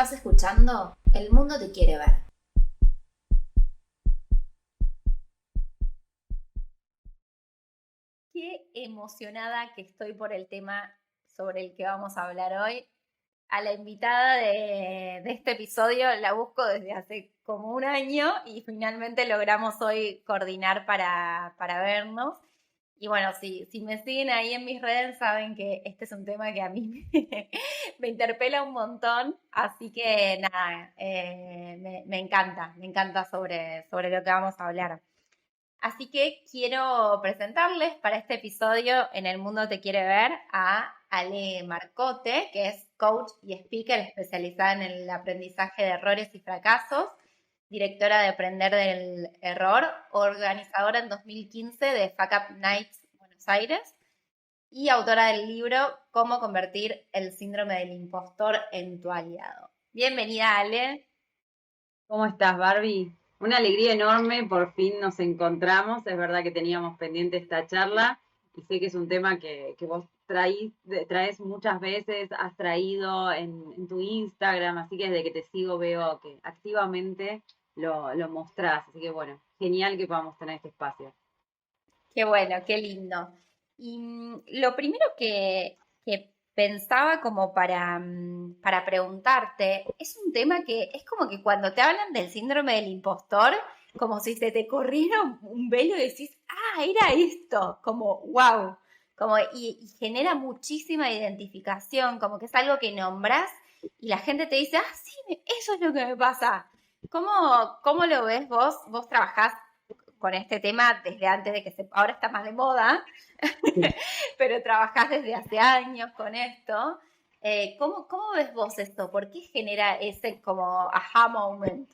Estás escuchando El Mundo Te Quiere Ver. Qué emocionada que estoy por el tema sobre el que vamos a hablar hoy. A la invitada de este episodio la busco desde hace como un año y finalmente logramos hoy coordinar para vernos. Y bueno, si me siguen ahí en mis redes saben que este es un tema que a mí me interpela un montón, así que nada, me encanta sobre lo que vamos a hablar. Así que quiero presentarles para este episodio en El Mundo Te Quiere Ver a Ale Marcote, que es coach y speaker especializada en el aprendizaje de errores y fracasos, directora de Aprender del Error, organizadora en 2015 de Fuck Up Nights Buenos Aires y autora del libro Cómo convertir el síndrome del impostor en tu aliado. Bienvenida, Ale. ¿Cómo estás, Barbie? Una alegría enorme, por fin nos encontramos. Es verdad que teníamos pendiente esta charla y sé que es un tema que vos traes muchas veces, has traído en tu Instagram, así que desde que te sigo veo que activamente lo mostrás. Así que bueno, genial que podamos tener este espacio. Qué bueno, qué lindo. Y lo primero que pensaba como para preguntarte, es un tema que es como que cuando te hablan del síndrome del impostor, como si se te corriera un velo y decís, ah, era esto, como wow, y genera muchísima identificación, como que es algo que nombras y la gente te dice, ah, sí, eso es lo que me pasa. ¿Cómo lo ves vos? ¿Vos trabajás con este tema desde antes de que ahora está más de moda, pero trabajás desde hace años con esto? ¿Cómo ves vos esto? ¿Por qué genera ese como aha moment?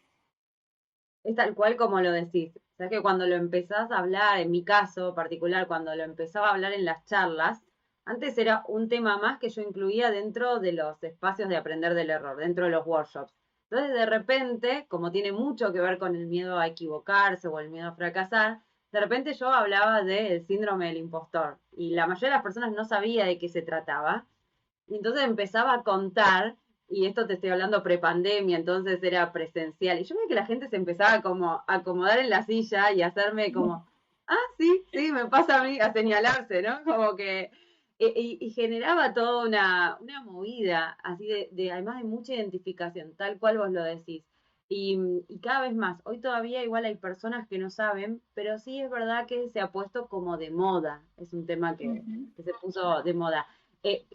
Es tal cual como lo decís. O sea que cuando lo empezás a hablar, en mi caso particular, cuando lo empezaba a hablar en las charlas, antes era un tema más que yo incluía dentro de los espacios de aprender del error, dentro de los workshops. Entonces, de repente, como tiene mucho que ver con el miedo a equivocarse o el miedo a fracasar, de repente yo hablaba del síndrome del impostor y la mayoría de las personas no sabía de qué se trataba. Y entonces empezaba a contar, y esto te estoy hablando prepandemia, entonces era presencial. Y yo veía que la gente se empezaba como a acomodar en la silla y a hacerme como, ah, sí, sí, me pasa a mí, a señalarse, ¿no? Como que, y generaba toda una movida, así además de mucha identificación, tal cual vos lo decís. Y cada vez más, hoy todavía igual hay personas que no saben, pero sí es verdad que se ha puesto como de moda, es un tema Ujú. que se puso de moda.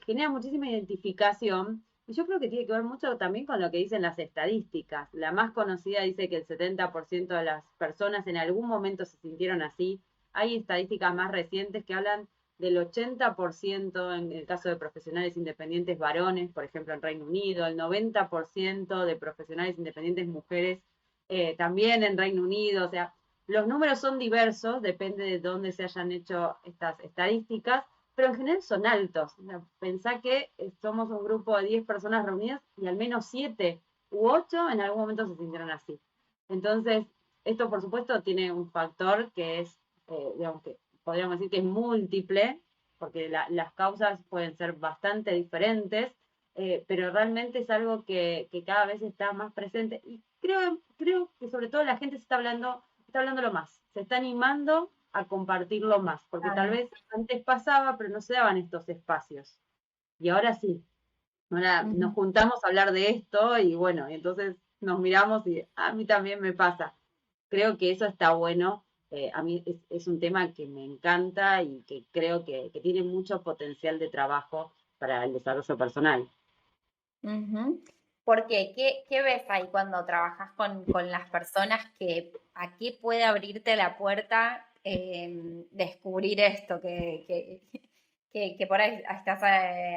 Genera muchísima identificación y yo creo que tiene que ver mucho también con lo que dicen las estadísticas. La más conocida dice que el 70% de las personas en algún momento se sintieron así. Hay estadísticas más recientes que hablan del 80% en el caso de profesionales independientes varones, por ejemplo en Reino Unido, el 90% de profesionales independientes mujeres también en Reino Unido. O sea, los números son diversos, depende de dónde se hayan hecho estas estadísticas, pero en general son altos. O sea, pensá que somos un grupo de 10 personas reunidas y al menos 7 u 8 en algún momento se sintieron así. Entonces, esto por supuesto tiene un factor que es, digamos que podríamos decir que es múltiple, porque las causas pueden ser bastante diferentes, pero realmente es algo que cada vez está más presente y creo que sobre todo la gente está hablándolo más, se está animando a compartirlo más, porque tal Claro. vez antes pasaba, pero no se daban estos espacios. Y ahora sí, ahora nos Ujú. juntamos a hablar de esto y bueno, y entonces nos miramos y a mí también me pasa. Creo que eso está bueno. A mí es un tema que me encanta y que creo que tiene mucho potencial de trabajo para el desarrollo personal. Ujú. ¿Por qué? ¿Qué ves ahí cuando trabajas con las personas a qué puede abrirte la puerta descubrir esto, que por ahí estás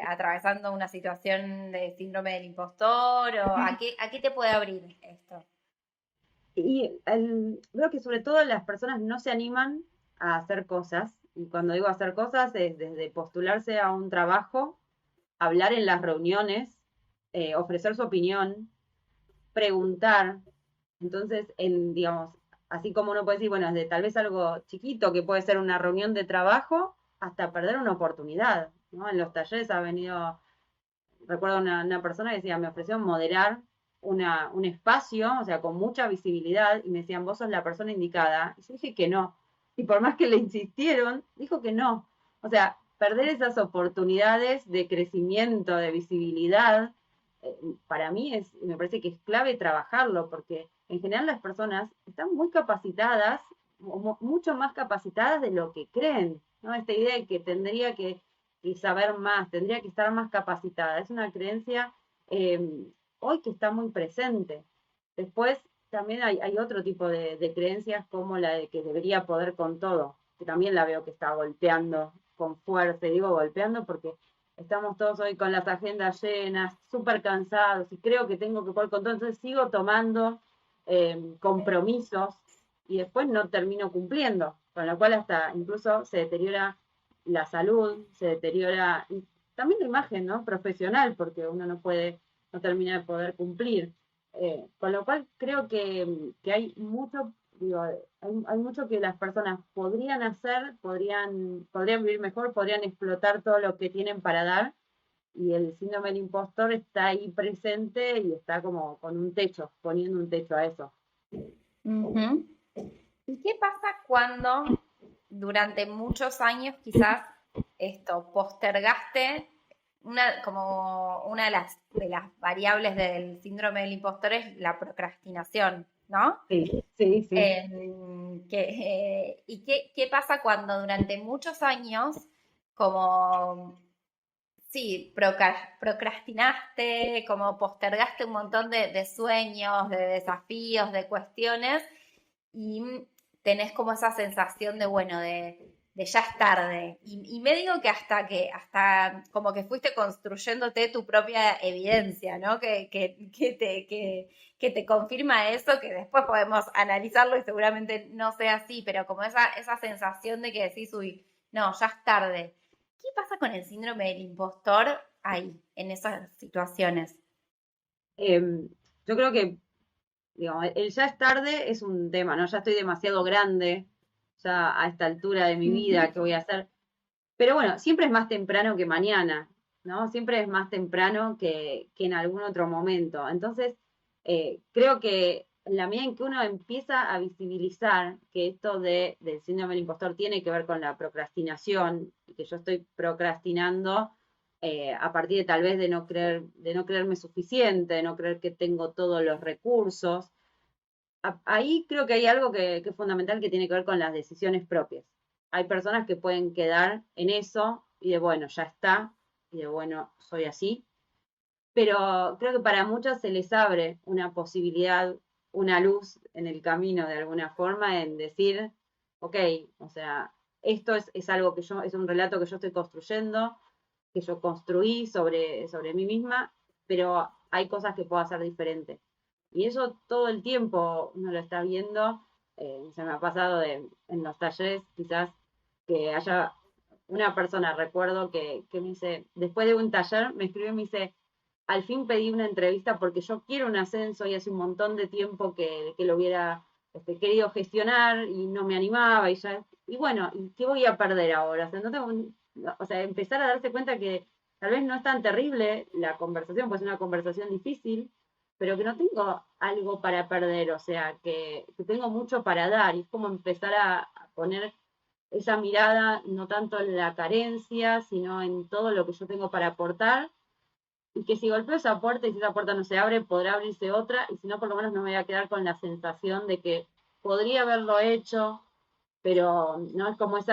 atravesando una situación de síndrome del impostor o a qué te puede abrir esto? Veo que sobre todo las personas no se animan a hacer cosas. Y cuando digo hacer cosas es desde postularse a un trabajo, hablar en las reuniones, ofrecer su opinión, preguntar. Entonces, digamos, así como uno puede decir, bueno, desde tal vez algo chiquito que puede ser una reunión de trabajo hasta perder una oportunidad, ¿no? En los talleres ha venido, recuerdo una persona que decía, me ofreció moderar un espacio, o sea, con mucha visibilidad, y me decían, vos sos la persona indicada. Y yo dije que no. Y por más que le insistieron, dijo que no. O sea, perder esas oportunidades de crecimiento, de visibilidad, para mí me parece que es clave trabajarlo, porque en general las personas están muy capacitadas, mucho más capacitadas de lo que creen, ¿no? Esta idea de que tendría que saber más, tendría que estar más capacitada, es una creencia eh, hoy que está muy presente. Después también hay otro tipo de creencias como la de que debería poder con todo, que también la veo que está golpeando con fuerza, y digo golpeando porque estamos todos hoy con las agendas llenas, súper cansados, y creo que tengo que poder con todo, entonces sigo tomando compromisos y después no termino cumpliendo, con lo cual hasta incluso se deteriora la salud, se deteriora también la imagen, ¿no? Profesional, porque uno no termina de poder cumplir. Con lo cual creo que hay mucho, digo, hay mucho que las personas podrían hacer, podrían vivir mejor, podrían explotar todo lo que tienen para dar, y el síndrome del impostor está ahí presente y está como con un techo, poniendo un techo a eso. Ujú. ¿Y qué pasa cuando durante muchos años quizás postergaste como una de las variables del síndrome del impostor es la procrastinación, ¿no? Sí, sí, sí. ¿Y qué pasa cuando durante muchos años, como, sí, procrastinaste, como postergaste un montón de sueños, de desafíos, de cuestiones, y tenés como esa sensación de, bueno, de ya es tarde? Y me digo que hasta como que fuiste construyéndote tu propia evidencia, ¿no? Que te confirma eso, que después podemos analizarlo y seguramente no sea así, pero como esa sensación de que decís, uy, no, ya es tarde. ¿Qué pasa con el síndrome del impostor ahí, en esas situaciones? Eh, yo creo que, digamos, el ya es tarde es un tema, ¿no? Ya estoy demasiado grande, ya a esta altura de mi Ujú. vida, ¿qué voy a hacer? Pero bueno, siempre es más temprano que mañana, ¿no? Siempre es más temprano que en algún otro momento. Entonces, creo que en la medida en que uno empieza a visibilizar que esto del síndrome del impostor tiene que ver con la procrastinación, y que yo estoy procrastinando a partir de tal vez de no creerme suficiente, de no creer que tengo todos los recursos, ahí creo que hay algo que es fundamental, que tiene que ver con las decisiones propias. Hay personas que pueden quedar en eso y de bueno, ya está, y de bueno, soy así, pero creo que para muchos se les abre una posibilidad, una luz en el camino de alguna forma, en decir, ok, o sea, esto es algo que es un relato que yo estoy construyendo, que yo construí sobre mí misma, pero hay cosas que puedo hacer diferente. Y eso todo el tiempo uno lo está viendo. Se me ha pasado en los talleres, quizás que haya una persona, recuerdo que me dice, después de un taller, me escribió y me dice, al fin pedí una entrevista porque yo quiero un ascenso y hace un montón de tiempo que lo hubiera querido gestionar y no me animaba y bueno, ¿y qué voy a perder ahora? O sea, o sea, empezar a darse cuenta que tal vez no es tan terrible la conversación, pues es una conversación difícil, pero que no tengo algo para perder, o sea, que tengo mucho para dar, y es como empezar a poner esa mirada no tanto en la carencia, sino en todo lo que yo tengo para aportar, y que si golpeo esa puerta y si esa puerta no se abre, podrá abrirse otra, y si no, por lo menos no me voy a quedar con la sensación de que podría haberlo hecho, pero no es como ese,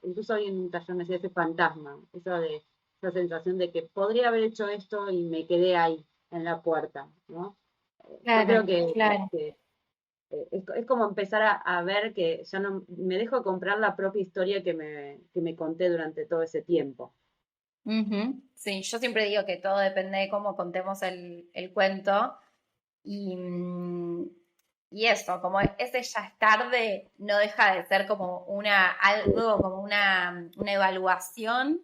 incluso hoy en un taller me decía ese fantasma, esa sensación de que podría haber hecho esto y me quedé ahí, en la puerta, ¿no? Yo creo Claro, claro. que es como empezar a ver que ya no me dejo comprar la propia historia que me conté durante todo ese tiempo. Ujú. Sí, yo siempre digo que todo depende de cómo contemos el cuento y, y eso, como ese ya es tarde, no deja de ser como algo, como una evaluación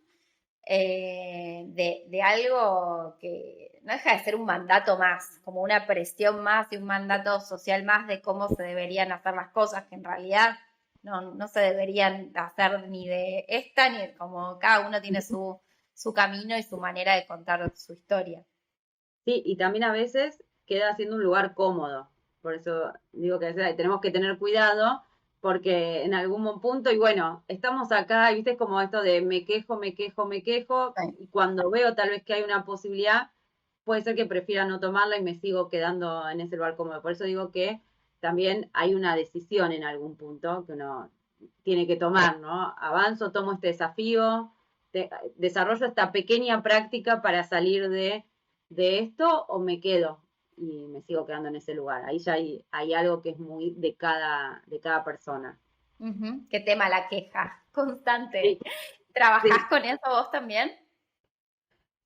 de algo que no deja de ser un mandato más, como una presión más y un mandato social más de cómo se deberían hacer las cosas, que en realidad no se deberían hacer ni de esta, ni como cada uno tiene su camino y su manera de contar su historia. Sí, y también a veces queda siendo un lugar cómodo. Por eso digo que a veces tenemos que tener cuidado, porque en algún punto, y bueno, estamos acá, y viste, es como esto de me quejo, me quejo, me quejo, Sí. y cuando veo tal vez que hay una posibilidad, puede ser que prefiera no tomarla y me sigo quedando en ese lugar cómodo. Por eso digo que también hay una decisión en algún punto que uno tiene que tomar, ¿no? Avanzo, tomo este desafío, desarrollo esta pequeña práctica para salir de esto o me quedo y me sigo quedando en ese lugar. Ahí ya hay algo que es muy de cada persona. Ujú. ¿Qué tema la queja constante? Sí, ¿Trabajás sí, con eso vos también?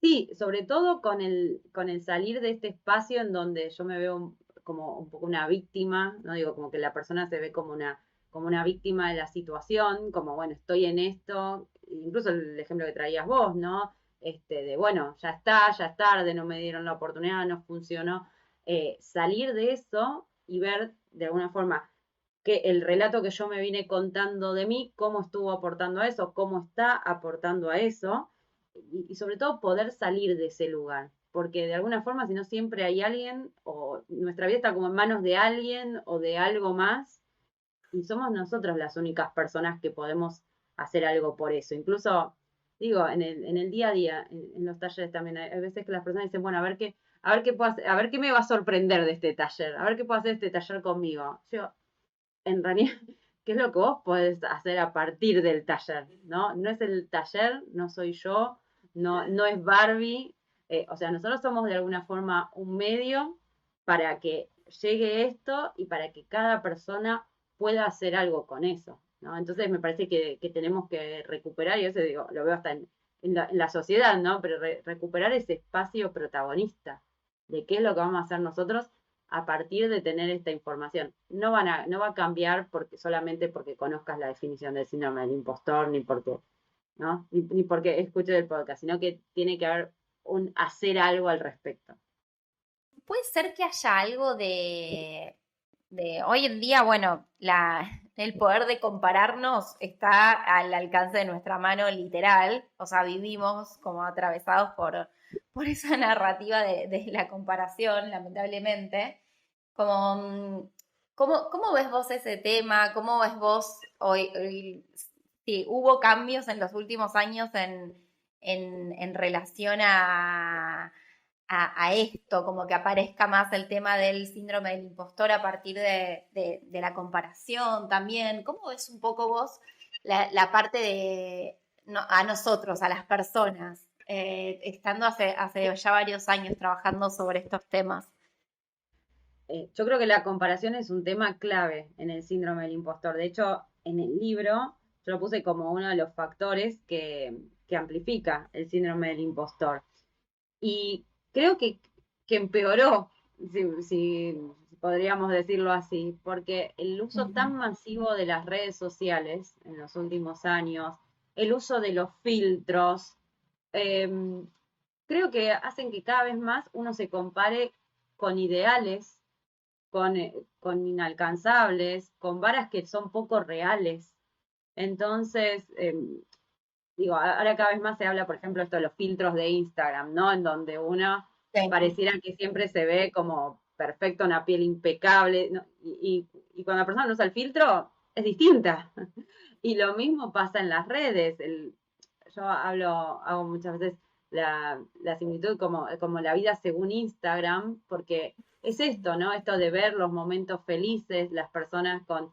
sí, sobre todo con el salir de este espacio en donde yo me veo como un poco una víctima, no digo como que la persona se ve como una víctima de la situación, como bueno, estoy en esto, incluso el ejemplo que traías vos, ¿no? De bueno, ya está, ya es tarde, no me dieron la oportunidad, no funcionó. Salir de eso y ver de alguna forma que el relato que yo me vine contando de mí, cómo estuvo aportando a eso, cómo está aportando a eso, y sobre todo poder salir de ese lugar, porque de alguna forma, si no, siempre hay alguien, o nuestra vida está como en manos de alguien o de algo más, y somos nosotros las únicas personas que podemos hacer algo por eso. Incluso, digo, en el día a día, en los talleres también, hay veces que las personas dicen, bueno, a ver qué puedo hacer, a ver qué me va a sorprender de este taller, a ver qué puedo hacer este taller conmigo. Yo, en realidad, ¿qué es lo que vos podés hacer a partir del taller? ¿No? No es el taller, no soy yo, no es Barbie. O sea, nosotros somos de alguna forma un medio para que llegue esto y para que cada persona pueda hacer algo con eso, ¿no? Entonces me parece que tenemos que recuperar, y eso digo, lo veo hasta en la sociedad, ¿no? Pero recuperar ese espacio protagonista de qué es lo que vamos a hacer nosotros a partir de tener esta información. No va a cambiar porque solamente porque conozcas la definición del síndrome del impostor, ni porque, ¿no? Ni porque escuches el podcast, sino que tiene que haber un hacer algo al respecto. Puede ser que haya algo hoy en día, bueno, el poder de compararnos está al alcance de nuestra mano literal, o sea, vivimos como atravesados por esa narrativa de la comparación, lamentablemente. Como, ¿cómo ves vos ese tema? ¿Cómo ves vos si hubo cambios en los últimos años en relación a esto, como que aparezca más el tema del síndrome del impostor a partir de la comparación también? ¿Cómo ves un poco vos la parte a nosotros, a las personas, estando hace ya varios años trabajando sobre estos temas? Yo creo que la comparación es un tema clave en el síndrome del impostor. De hecho, en el libro yo lo puse como uno de los factores que amplifica el síndrome del impostor. Y creo que empeoró, si podríamos decirlo así, porque el uso Ujú. tan masivo de las redes sociales en los últimos años, el uso de los filtros, eh, creo que hacen que cada vez más uno se compare con ideales, con inalcanzables, con varas que son poco reales. Entonces, digo, ahora cada vez más se habla, por ejemplo, esto de los filtros de Instagram, ¿no? En donde uno Sí. pareciera que siempre se ve como perfecto, una piel impecable, ¿no? Y cuando la persona no usa el filtro, es distinta. Y lo mismo pasa en las redes. Yo hago muchas veces la similitud como la vida según Instagram, porque es esto, ¿no? Esto de ver los momentos felices, las personas con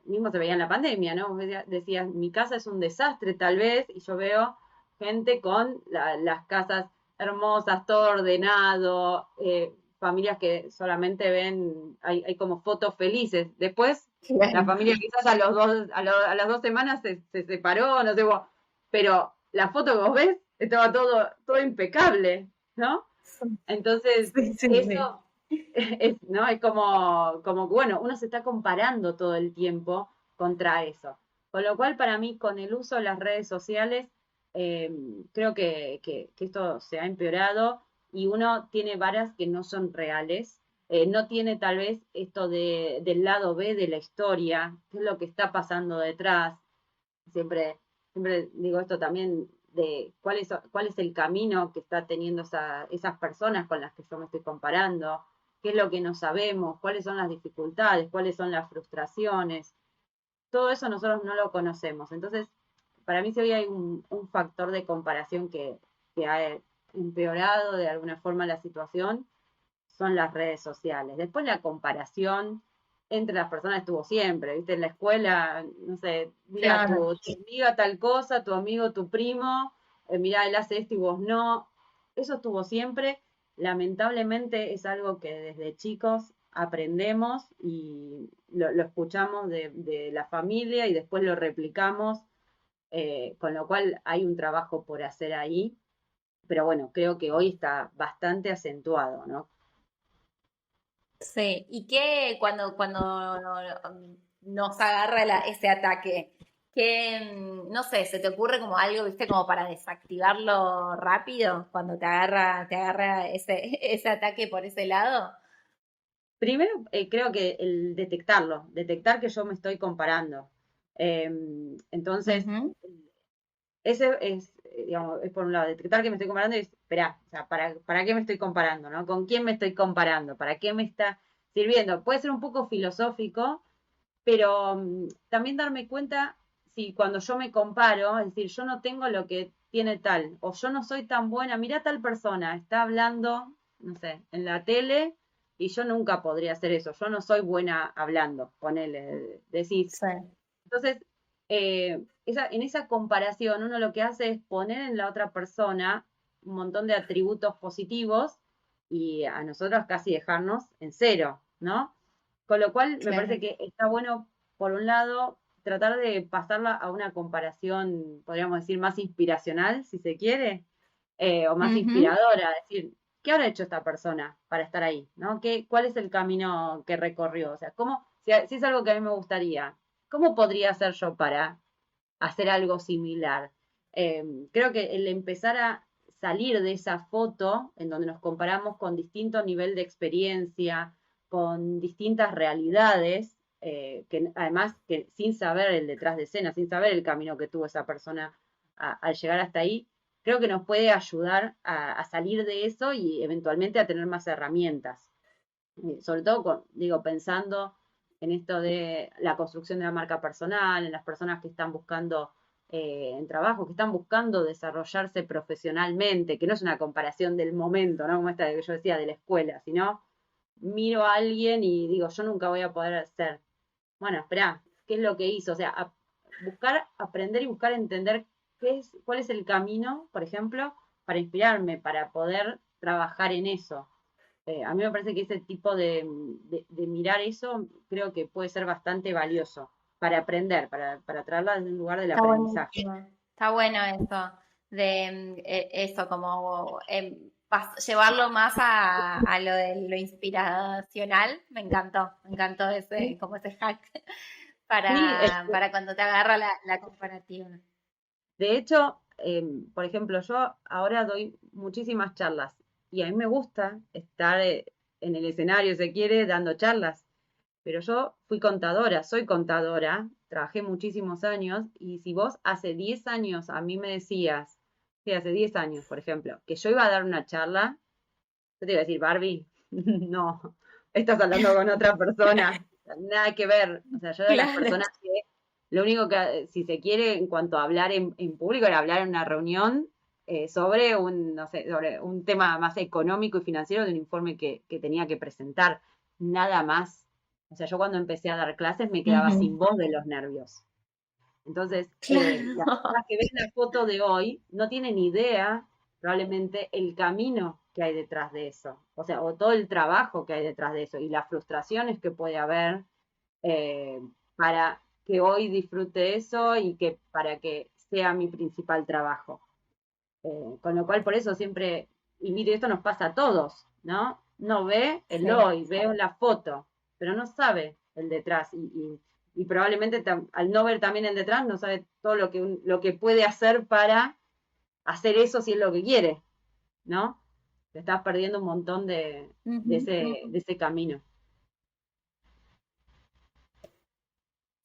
mismo se veía en la pandemia, ¿no? Vos decías, mi casa es un desastre tal vez, y yo veo gente con las casas hermosas, todo ordenado, familias que solamente ven, hay como fotos felices. Después, la Claro. familia quizás a las 2 semanas se separó, no sé, pero la foto que vos ves estaba todo impecable, ¿no? Entonces, Sí, sí, sí. eso ¿no? Es como, bueno, uno se está comparando todo el tiempo contra eso. Con lo cual, para mí, con el uso de las redes sociales, eh, creo que esto se ha empeorado y uno tiene varas que no son reales, no tiene tal vez esto del lado B de la historia, qué es lo que está pasando detrás. Siempre, siempre digo esto también, de cuál es el camino que está teniendo esas personas con las que yo me estoy comparando, qué es lo que no sabemos, cuáles son las dificultades, cuáles son las frustraciones. Todo eso nosotros no lo conocemos. Entonces, para mí si hoy hay un factor de comparación que ha empeorado de alguna forma la situación, son las redes sociales. Después la comparación entre las personas estuvo siempre, ¿viste? En la escuela, no sé, mira Claro. tu amiga tal cosa, tu amigo, tu primo, mira, él hace esto y vos no. Eso estuvo siempre. Lamentablemente es algo que desde chicos aprendemos y lo escuchamos de la familia y después lo replicamos, con lo cual hay un trabajo por hacer ahí, pero bueno, creo que hoy está bastante acentuado, ¿no? Sí, y qué cuando nos agarra ese ataque, que no sé, se te ocurre como algo, viste, como para desactivarlo rápido cuando te agarra ese ataque por ese lado. Primero, creo que el detectar que yo me estoy comparando. Entonces, Ujú. ese es, digamos, es por un lado, detectar que me estoy comparando y esperá, o sea, ¿para qué me estoy comparando, no? ¿Con quién me estoy comparando? ¿Para qué me está sirviendo? Puede ser un poco filosófico, pero también darme cuenta si cuando yo me comparo, es decir, yo no tengo lo que tiene tal, o yo no soy tan buena, mira tal persona, está hablando, no sé, en la tele, y yo nunca podría hacer eso, yo no soy buena hablando, ponele, decís. Sí. Entonces, en esa comparación, uno lo que hace es poner en la otra persona un montón de atributos positivos y a nosotros casi dejarnos en cero, ¿no? Con lo cual, me parece Claro. que está bueno, por un lado, tratar de pasarla a una comparación, podríamos decir, más inspiracional, si se quiere, o más Ujú. inspiradora, decir, ¿qué habrá hecho esta persona para estar ahí? ¿No? ¿Cuál es el camino que recorrió? O sea, si es algo que a mí me gustaría, ¿cómo podría hacer yo para hacer algo similar? Creo que el empezar a salir de esa foto en donde nos comparamos con distinto nivel de experiencia, con distintas realidades, que además que sin saber el detrás de escena, sin saber el camino que tuvo esa persona al llegar hasta ahí, creo que nos puede ayudar a salir de eso y eventualmente a tener más herramientas. Sobre todo, digo, pensando en esto de la construcción de la marca personal, en las personas que están buscando en trabajo, que están buscando desarrollarse profesionalmente, que no es una comparación del momento, ¿no? Como esta que yo decía de la escuela, sino miro a alguien y digo, yo nunca voy a poder ser. Bueno, espera, ¿qué es lo que hizo? O sea, buscar, aprender y buscar entender cuál es el camino, por ejemplo, para inspirarme, para poder trabajar en eso. A mí me parece que ese tipo de mirar eso creo que puede ser bastante valioso para aprender, para traerla desde un lugar del Está aprendizaje. buenísimo. Está bueno eso, de eso, como llevarlo más a lo de lo inspiracional. Me encantó Sí, como ese hack sí, para cuando te agarra la comparativa. de hecho, por ejemplo, yo ahora doy muchísimas charlas y a mí me gusta estar en el escenario, si se quiere, dando charlas. Pero yo fui contadora, soy contadora, trabajé muchísimos años y si vos hace 10 años a mí me decías, sí, hace 10 años, por ejemplo, que yo iba a dar una charla, yo te iba a decir, Barbie, no, estás hablando con otra persona, nada que ver. O sea, yo era de las Claro. personas que lo único que, si se quiere, en cuanto a hablar en público, era hablar en una reunión sobre no sé, sobre un tema más económico y financiero de un informe que tenía que presentar, nada más. O sea, yo cuando empecé a dar clases me quedaba sin Ujú. voz de los nervios. Entonces, las Claro. personas que ven la foto de hoy no tienen idea, probablemente, el camino que hay detrás de eso. O sea, o todo el trabajo que hay detrás de eso y las frustraciones que puede haber eh, para que hoy disfrute eso y que para que sea mi principal trabajo. Con lo cual, por eso siempre, y mire, esto nos pasa a todos, ¿no? No ve el Sí. hoy, ve la foto, pero no sabe el detrás. Y probablemente al no ver también el detrás, no sabe todo lo que puede hacer para hacer eso si es lo que quiere, ¿no? Te estás perdiendo un montón Ujú. de ese camino.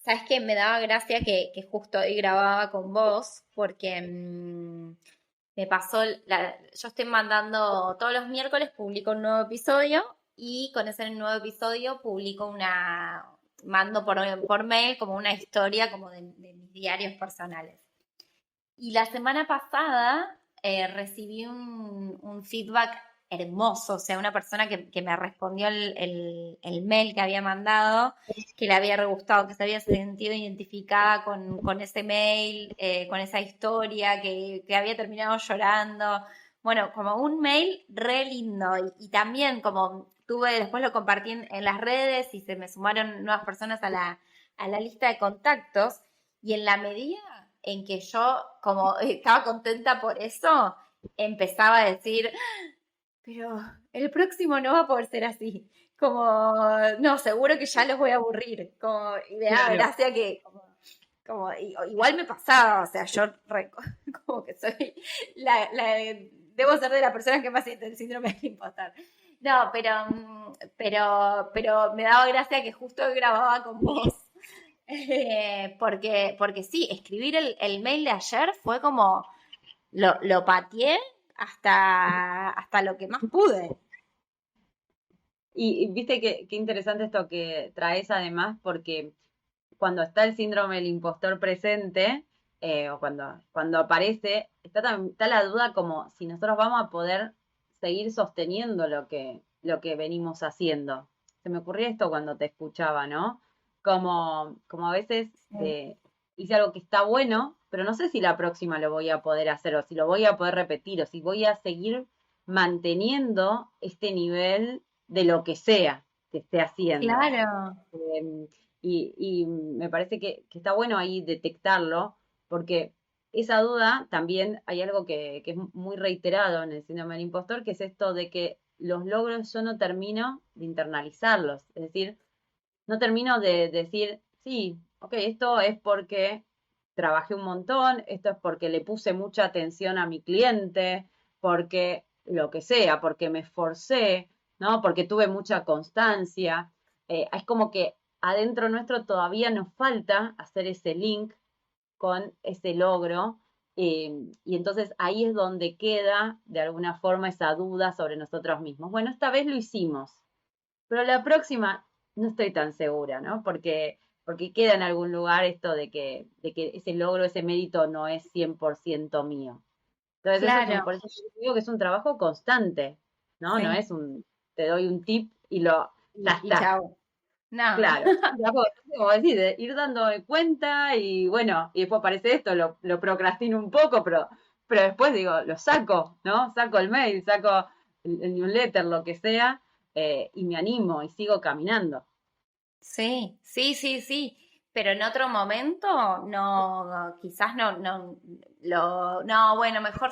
Sabes que me daba gracia que justo hoy grababa con vos, porque me pasó, yo estoy mandando todos los miércoles, publico un nuevo episodio y con ese nuevo episodio publico mando por mail como una historia como de mis diarios personales. Y la semana pasada recibí un feedback hermoso, o sea, una persona que me respondió el mail que había mandado, que le había re gustado, que se había sentido identificada con ese mail, con esa historia, que había terminado llorando. Bueno, como un mail re lindo y también como después lo compartí en las redes y se me sumaron nuevas personas a la lista de contactos y en la medida en que yo, como estaba contenta por eso, empezaba a decir, pero el próximo no va a poder ser así. Como, no, seguro que ya los voy a aburrir. Como, y me da Claro. gracia que, igual me pasaba, o sea, yo como que soy debo ser de las personas que más siente el síndrome del impostor. No, pero me daba gracia que justo grababa con vos porque sí, escribir el mail de ayer fue como, lo pateé hasta lo que más pude. Y viste qué interesante esto que traes además, porque cuando está el síndrome del impostor presente, o cuando aparece, está la duda como si nosotros vamos a poder seguir sosteniendo lo que venimos haciendo. Se me ocurría esto cuando te escuchaba, ¿no? Como a veces Sí. hice algo que está bueno, pero no sé si la próxima lo voy a poder hacer, o si lo voy a poder repetir, o si voy a seguir manteniendo este nivel de lo que sea que esté haciendo. Claro, Em, y me parece que está bueno ahí detectarlo, porque esa duda también hay algo que es muy reiterado en el síndrome del impostor, que es esto de que los logros yo no termino de internalizarlos. Es decir, no termino de decir, sí, ok, esto es porque trabajé un montón, esto es porque le puse mucha atención a mi cliente, porque lo que sea, porque me esforcé, ¿no? Porque tuve mucha constancia. Es como que adentro nuestro todavía nos falta hacer ese link con ese logro. Y entonces ahí es donde queda de alguna forma esa duda sobre nosotros mismos. Bueno, esta vez lo hicimos, pero la próxima no estoy tan segura, ¿no? Porque queda en algún lugar esto de que ese logro, ese mérito no es 100% mío. Entonces claro, por eso yo digo que es un trabajo constante, ¿no? No sí. es te doy un tip y ya Y está. chao. No, Claro, es un trabajo, como decir, de ir dándome cuenta y bueno, y después aparece esto, lo procrastino un poco, pero después digo, lo saco, ¿no? Saco el mail, saco el newsletter, lo que sea, y me animo y sigo caminando. sí, sí, sí, sí. Pero en otro momento, no, quizás no, bueno, mejor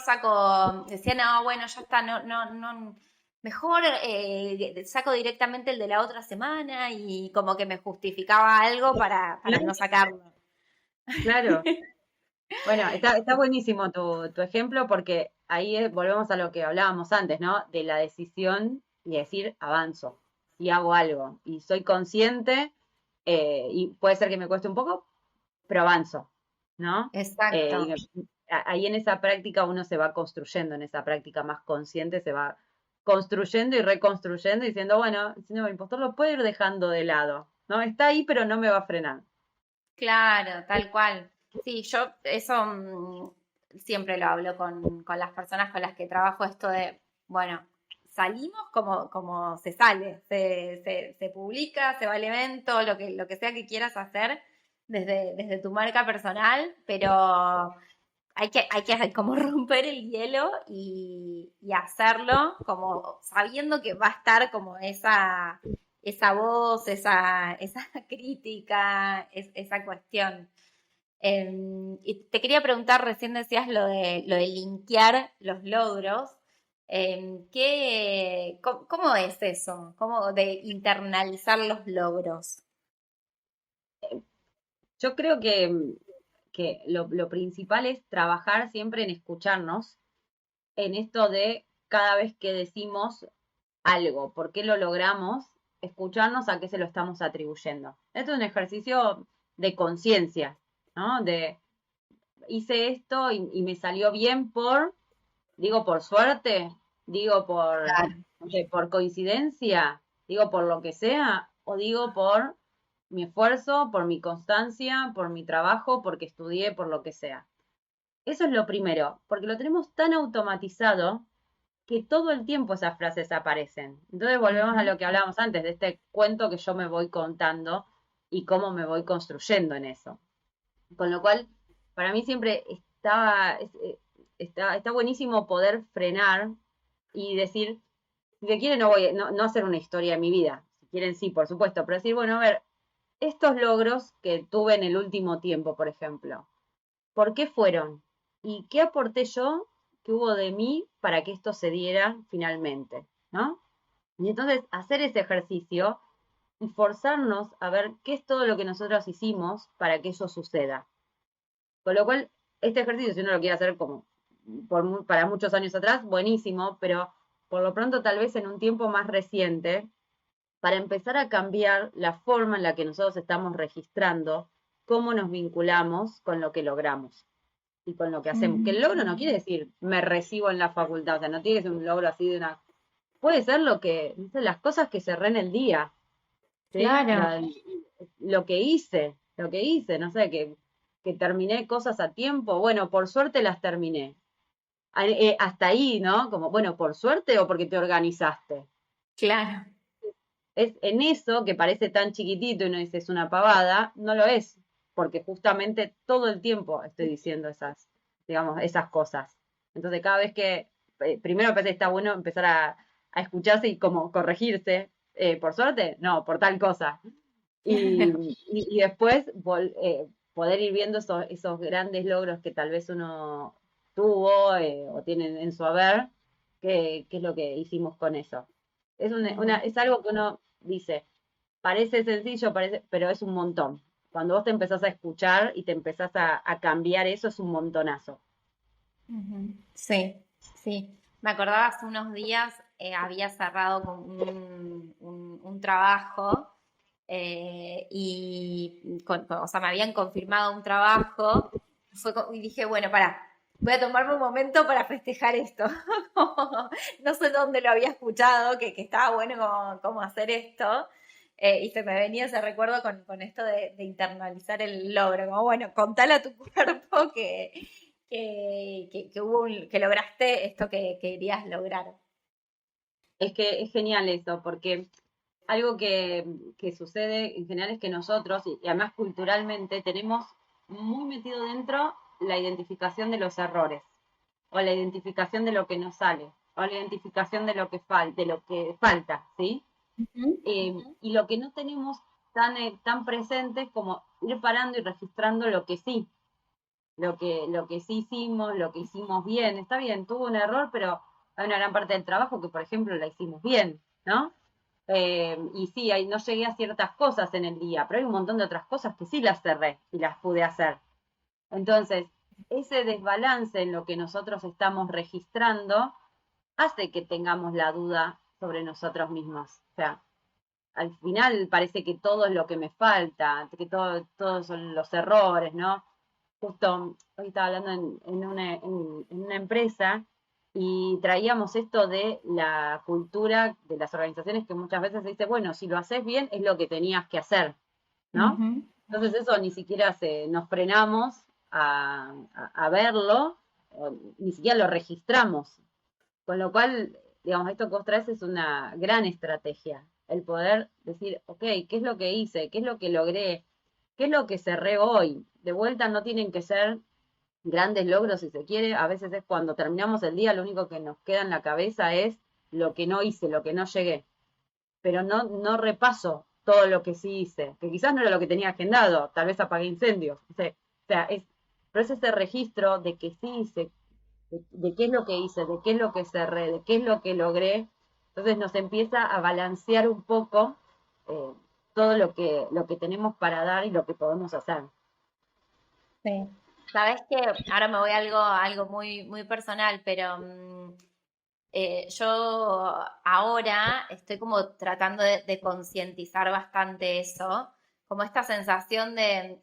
decía, no, bueno, ya está, no, mejor saco directamente el de la otra semana y como que me justificaba algo para no sacarlo. Claro. Bueno, está buenísimo tu ejemplo porque ahí volvemos a lo que hablábamos antes, ¿no? De la decisión y decir avanzo y hago algo y soy consciente, y puede ser que me cueste un poco, pero avanzo, ¿no? Exacto. Ahí en esa práctica uno se va construyendo, en esa práctica más consciente se va construyendo y reconstruyendo diciendo, bueno, el síndrome del impostor lo puedo ir dejando de lado, ¿no? Está ahí, pero no me va a frenar. Claro, tal cual. Sí, yo eso siempre lo hablo con las personas con las que trabajo, esto de, bueno, salimos como se sale, se publica, se va al evento, lo que sea que quieras hacer desde tu marca personal, pero hay que como romper el hielo y hacerlo como sabiendo que va a estar como esa voz, esa crítica, esa cuestión. Y te quería preguntar, recién decías lo de linkear los logros. ¿Cómo es eso? ¿Cómo de internalizar los logros? Yo creo que lo principal es trabajar siempre en escucharnos, en esto de cada vez que decimos algo, por qué lo logramos, escucharnos a qué se lo estamos atribuyendo. Esto es un ejercicio de conciencia, ¿no? De hice esto y me salió bien digo por suerte, digo Claro. no sé, por coincidencia, digo por lo que sea, o digo por mi esfuerzo, por mi constancia, por mi trabajo, porque estudié, por lo que sea. Eso es lo primero, porque lo tenemos tan automatizado que todo el tiempo esas frases aparecen. Entonces volvemos a Ujú. lo que hablábamos antes, de este cuento que yo me voy contando y cómo me voy construyendo en eso. Con lo cual, para mí siempre está buenísimo poder frenar y decir, si se quiere no hacer una historia de mi vida, si quieren sí, por supuesto, pero decir, bueno, a ver, estos logros que tuve en el último tiempo, por ejemplo, ¿por qué fueron? ¿Y qué aporté yo que hubo de mí para que esto se diera finalmente? ¿No? Y entonces hacer ese ejercicio y forzarnos a ver qué es todo lo que nosotros hicimos para que eso suceda. Con lo cual, este ejercicio, si uno lo quiere hacer como para muchos años atrás, buenísimo, pero por lo pronto tal vez en un tiempo más reciente, para empezar a cambiar la forma en la que nosotros estamos registrando cómo nos vinculamos con lo que logramos y con lo que hacemos. Que Ujú. el logro no quiere decir me recibo en la facultad, o sea, no tiene que ser un logro así de una... Puede ser no sé, las cosas que cerré en el día, ¿sí? Claro. Lo que hice, no sé, que terminé cosas a tiempo, bueno, por suerte las terminé. Hasta ahí, ¿no? Como, bueno, por suerte o porque te organizaste. Claro. Es en eso que parece tan chiquitito y uno dice es una pavada, no lo es, porque justamente todo el tiempo estoy diciendo digamos, esas cosas. Entonces, cada vez que, primero me parece que está bueno empezar a escucharse y como corregirse, por suerte, no, por tal cosa. Y después poder ir viendo esos grandes logros que tal vez uno tuvo o tiene en su haber, qué es lo que hicimos con eso. Ujú. Es algo que uno dice, parece sencillo, pero es un montón. Cuando vos te empezás a escuchar y te empezás a cambiar eso, es un montonazo. Ujú. Sí, sí. Me acordaba hace unos días, había cerrado con un trabajo o sea, me habían confirmado un trabajo y dije, bueno, voy a tomarme un momento para festejar esto. No sé dónde lo había escuchado, que estaba bueno como hacer esto. Y se me venía ese recuerdo con esto de internalizar el logro, como bueno, contale a tu cuerpo que lograste esto que querías lograr. Es que es genial eso, porque algo que sucede en general es que nosotros, y además culturalmente, tenemos muy metido dentro la identificación de los errores, o la identificación de lo que no sale, o la identificación de lo que falta, ¿sí? Ujú. Y lo que no tenemos tan presente es como ir parando y registrando lo que sí, lo que sí hicimos, lo que hicimos bien. Está bien, tuvo un error, pero hay una gran parte del trabajo que, por ejemplo, la hicimos bien, ¿no? Y sí, no llegué a ciertas cosas en el día, pero hay un montón de otras cosas que sí las cerré y las pude hacer. Entonces, ese desbalance en lo que nosotros estamos registrando hace que tengamos la duda sobre nosotros mismos. O sea, al final parece que todo es lo que me falta, que todos son los errores, ¿no? Justo hoy estaba hablando en una empresa y traíamos esto de la cultura de las organizaciones que muchas veces se dice, bueno, si lo haces bien es lo que tenías que hacer, ¿no? Ujú. Entonces eso ni siquiera nos frenamos a verlo, ni siquiera lo registramos. Con lo cual, digamos, esto que vos traes es una gran estrategia. El poder decir, ok, ¿qué es lo que hice? ¿Qué es lo que logré? ¿Qué es lo que cerré hoy? De vuelta no tienen que ser grandes logros si se quiere. A veces es cuando terminamos el día, lo único que nos queda en la cabeza es lo que no hice, lo que no llegué. Pero no repaso todo lo que sí hice, que quizás no era lo que tenía agendado, tal vez apagué incendios. O sea, pero es ese registro de que sí hice, de qué es lo que hice, de qué es lo que cerré, de qué es lo que logré. Entonces nos empieza a balancear un poco eh, todo lo que tenemos para dar y lo que podemos hacer. Sí. Sabes que ahora me voy a algo muy, muy personal, pero yo ahora estoy como tratando de concientizar bastante eso, como esta sensación de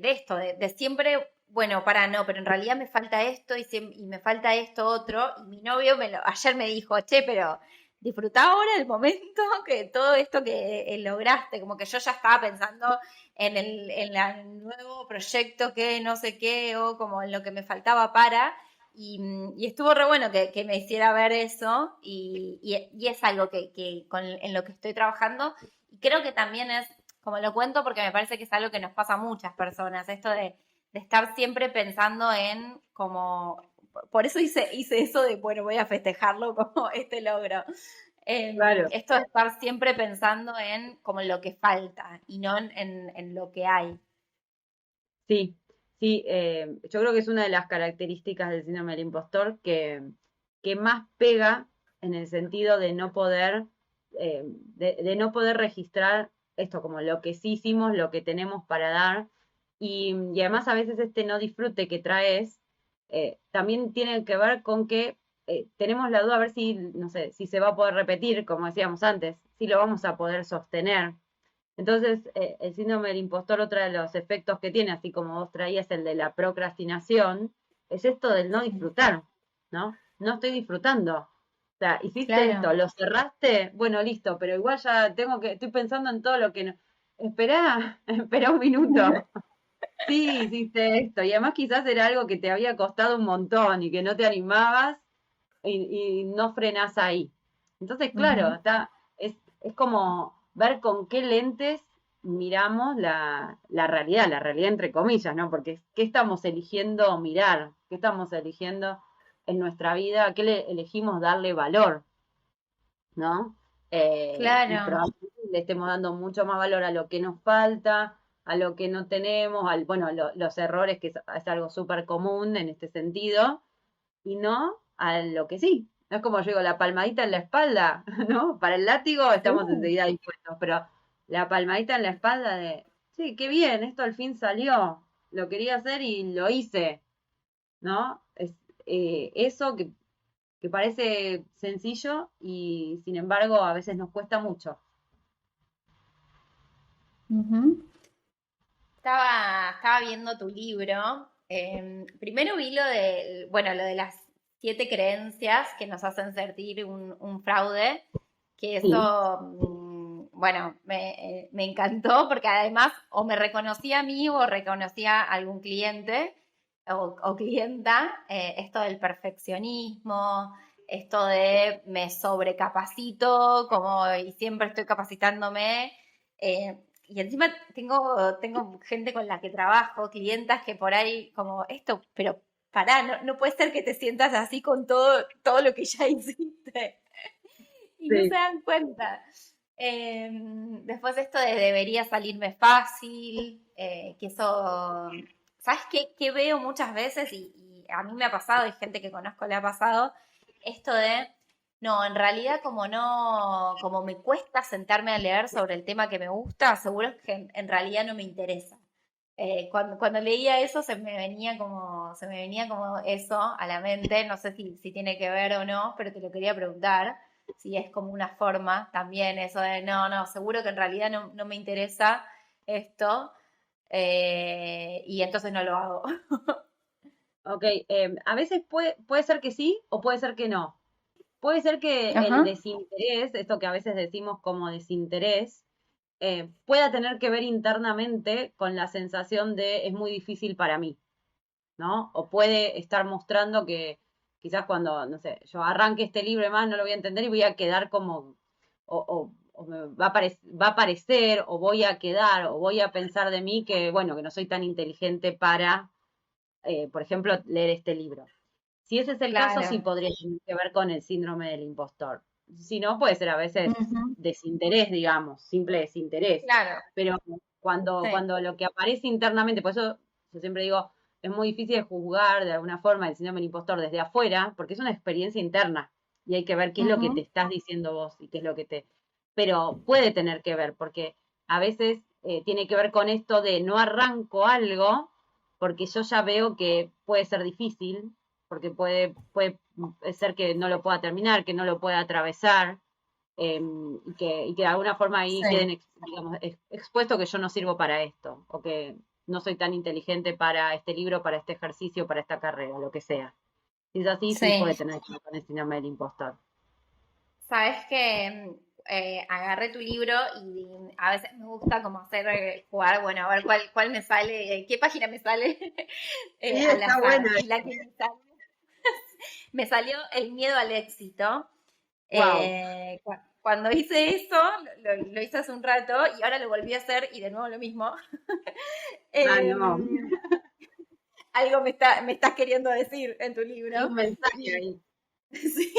esto, de siempre, bueno, no, pero en realidad me falta esto y me falta esto otro. Y mi novio ayer me dijo, che, pero disfrutá ahora el momento que todo esto que lograste, como que yo ya estaba pensando en el nuevo proyecto que no sé qué, o como en lo que me faltaba y estuvo re bueno que me hiciera ver eso, y es algo en lo que estoy trabajando, y creo que también es, como lo cuento, porque me parece que es algo que nos pasa a muchas personas, esto de estar siempre pensando en como, por eso hice eso de, bueno, voy a festejarlo como este logro. Claro. Esto de estar siempre pensando en como lo que falta y no en lo que hay. Sí, sí, yo creo que es una de las características del síndrome del impostor que más pega en el sentido de no poder, de no poder registrar esto como lo que sí hicimos, lo que tenemos para dar, y además a veces este no disfrute que traes también tiene que ver con que tenemos la duda a ver si, no sé, si se va a poder repetir, como decíamos antes, si lo vamos a poder sostener. Entonces, el síndrome del impostor, otro de los efectos que tiene, así como vos traías el de la procrastinación, es esto del no disfrutar, ¿no? No estoy disfrutando. O sea, hiciste esto, Claro. lo cerraste, bueno, listo, pero igual ya estoy pensando en todo lo que no. Esperá, espera un minuto. Sí, hiciste esto. Y además quizás era algo que te había costado un montón y que no te animabas y no frenás ahí. Entonces, claro, Ujú. es como ver con qué lentes miramos la realidad entre comillas, ¿no? Porque ¿qué estamos eligiendo mirar? ¿Qué estamos eligiendo en nuestra vida? ¿A qué le elegimos darle valor? ¿No? Y Claro. probablemente le estemos dando mucho más valor a lo que nos falta, a lo que no tenemos, bueno, los errores, que es algo súper común en este sentido, y no a lo que sí. No es como yo digo, la palmadita en la espalda, ¿no? Para el látigo Sí. estamos enseguida dispuestos, pero la palmadita en la espalda de, sí, qué bien, esto al fin salió, lo quería hacer y lo hice, ¿no? Es eso que parece sencillo y sin embargo a veces nos cuesta mucho. Ujú. Estaba viendo tu libro. Primero vi bueno, lo de las 7 creencias que nos hacen sentir un fraude, que Sí, eso, bueno, me encantó porque además o me reconocía a mí o reconocía a algún cliente o clienta, esto del perfeccionismo, esto de me sobrecapacito, como y siempre estoy capacitándome. Y encima tengo gente con la que trabajo, clientas que por ahí como esto, pero pará, no puede ser que te sientas así con todo lo que ya hiciste y no se sí. dan cuenta. Después esto de debería salirme fácil, que eso, ¿sabes qué veo muchas veces? Y a mí me ha pasado, y gente que conozco le ha pasado, esto de, no, en realidad como no, como me cuesta sentarme a leer sobre el tema que me gusta, seguro es que en realidad no me interesa. Cuando leía eso se me venía como eso a la mente, no sé si tiene que ver o no, pero te lo quería preguntar, si es como una forma también eso de, no, seguro que en realidad no me interesa esto, y entonces no lo hago. Ok, a veces puede ser que sí o puede ser que no. Puede ser que el Ajá. desinterés, esto que a veces decimos como desinterés, pueda tener que ver internamente con la sensación de es muy difícil para mí, ¿no? O puede estar mostrando que quizás cuando, no sé, yo arranque este libro y más no lo voy a entender y voy a quedar como, o me va a parecer, o voy a quedar, o voy a pensar de mí que, bueno, que no soy tan inteligente para, por ejemplo, leer este libro. Si ese es el caso, sí Claro. podría tener que ver con el síndrome del impostor. Si no, puede ser a veces Ujú. desinterés, digamos, simple desinterés. Claro. Pero Sí. cuando lo que aparece internamente, por eso yo siempre digo, es muy difícil de juzgar de alguna forma el síndrome del impostor desde afuera, porque es una experiencia interna y hay que ver qué es lo que te Ujú. estás diciendo vos y qué es lo que te... Pero puede tener que ver, porque a veces tiene que ver con esto de no arranco algo porque yo ya veo que puede ser difícil, porque puede ser que no lo pueda terminar, que no lo pueda atravesar, y que de alguna forma ahí Sí. queden, digamos, expuesto que yo no sirvo para esto, o que no soy tan inteligente para este libro, para este ejercicio, para esta carrera, lo que sea. Si es así, sí Sí. puede tener que ver con el síndrome del impostor. Sabes que agarré tu libro y a veces me gusta como hacer jugar, bueno, a ver cuál me sale, qué página me sale Sí, al está azar. buena. Y la que me salió el miedo al éxito. Wow. Cuando hice eso, lo hice hace un rato y ahora lo volví a hacer y de nuevo lo mismo. Ah, no. Em, algo me estás queriendo decir en tu Hay libro. un mensaje Y, ahí. sí.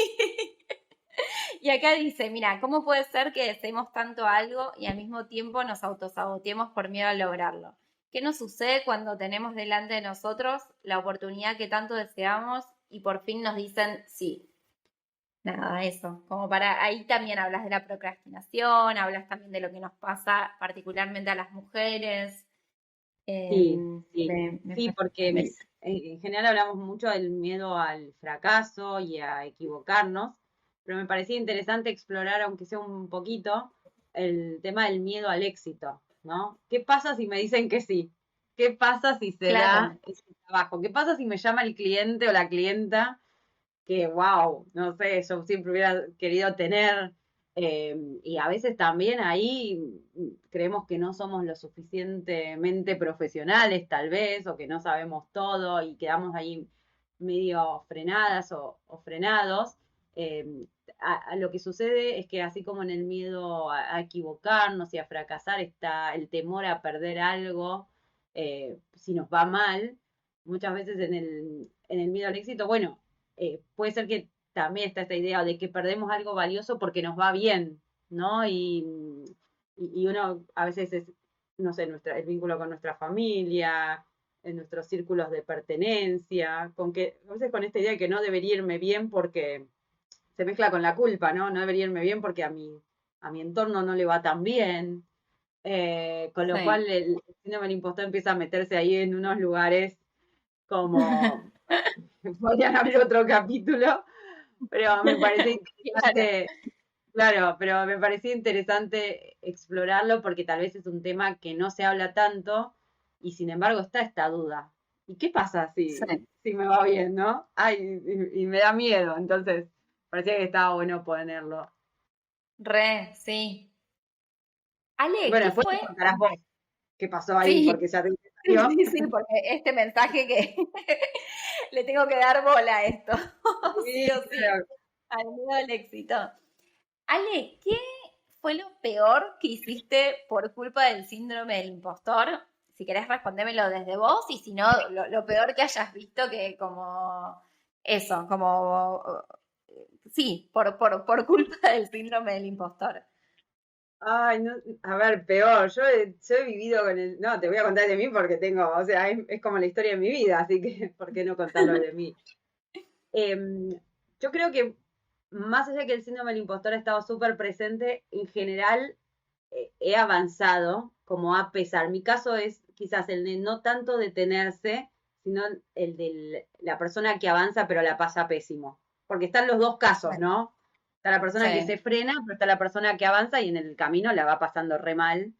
Y acá dice, mira, ¿cómo puede ser que deseemos tanto algo y al mismo tiempo nos autosaboteemos por miedo a lograrlo? ¿Qué nos sucede cuando tenemos delante de nosotros la oportunidad que tanto deseamos y por fin nos dicen sí? Nada, eso. Como para, ahí también hablas de la procrastinación, hablas también de lo que nos pasa particularmente a las mujeres. Sí, Em, sí, me, me sí, parece- porque me- en general hablamos mucho del miedo al fracaso y a equivocarnos, pero me parecía interesante explorar, aunque sea un poquito, el tema del miedo al éxito, ¿no? ¿Qué pasa si me dicen que sí? ¿Qué pasa si se da claro, ese trabajo? ¿Qué pasa si me llama el cliente o la clienta que, wow, no sé, yo siempre hubiera querido tener? Y a veces también ahí creemos que no somos lo suficientemente profesionales, tal vez, o que no sabemos todo y quedamos ahí medio frenadas o frenados. Eh, a lo que sucede es que así como en el miedo a equivocarnos y a fracasar está el temor a perder algo, si nos va mal, muchas veces en el miedo al éxito, bueno, puede ser que también está esta idea de que perdemos algo valioso porque nos va bien, ¿no? Y uno a veces es, no sé, el vínculo con nuestra familia, en nuestros círculos de pertenencia, a veces con esta idea de que no debería irme bien porque se mezcla con la culpa, ¿no? No debería irme bien porque a mi entorno no le va tan bien. Con lo sí. cual el síndrome del impostor empieza a meterse ahí en unos lugares como podrían abrir otro capítulo, pero me parece Claro. interesante, claro, pero me parecía interesante explorarlo porque tal vez es un tema que no se habla tanto y sin embargo está esta duda. ¿Y qué pasa Sí. si me va bien, no? Ay, y me da miedo, entonces parecía que estaba bueno ponerlo. Re, sí. Ale, Bueno, ¿qué después fue? me contarás vos qué pasó ahí, Sí, porque ya te salió. sí, sí, porque este mensaje que le tengo que dar bola a esto, sí Sí, o sí, claro. al miedo al éxito. Ale, ¿qué fue lo peor que hiciste por culpa del síndrome del impostor? Si querés respondérmelo desde vos y si no, lo peor que hayas visto que como eso, como sí, por culpa del síndrome del impostor. Ay, no, a ver, peor. Yo he vivido con el. No, te voy a contar de mí porque tengo. O sea, es como la historia de mi vida, así que, ¿por qué no contarlo de mí? Em, yo creo que, más allá que el síndrome del impostor ha estado súper presente, en general he avanzado como a pesar. Mi caso es quizás el de no tanto detenerse, sino el de la persona que avanza pero la pasa pésimo. Porque están los dos casos, Sí, ¿no? Está la persona que sí, se frena, pero está la persona que avanza y en el camino la va pasando re mal,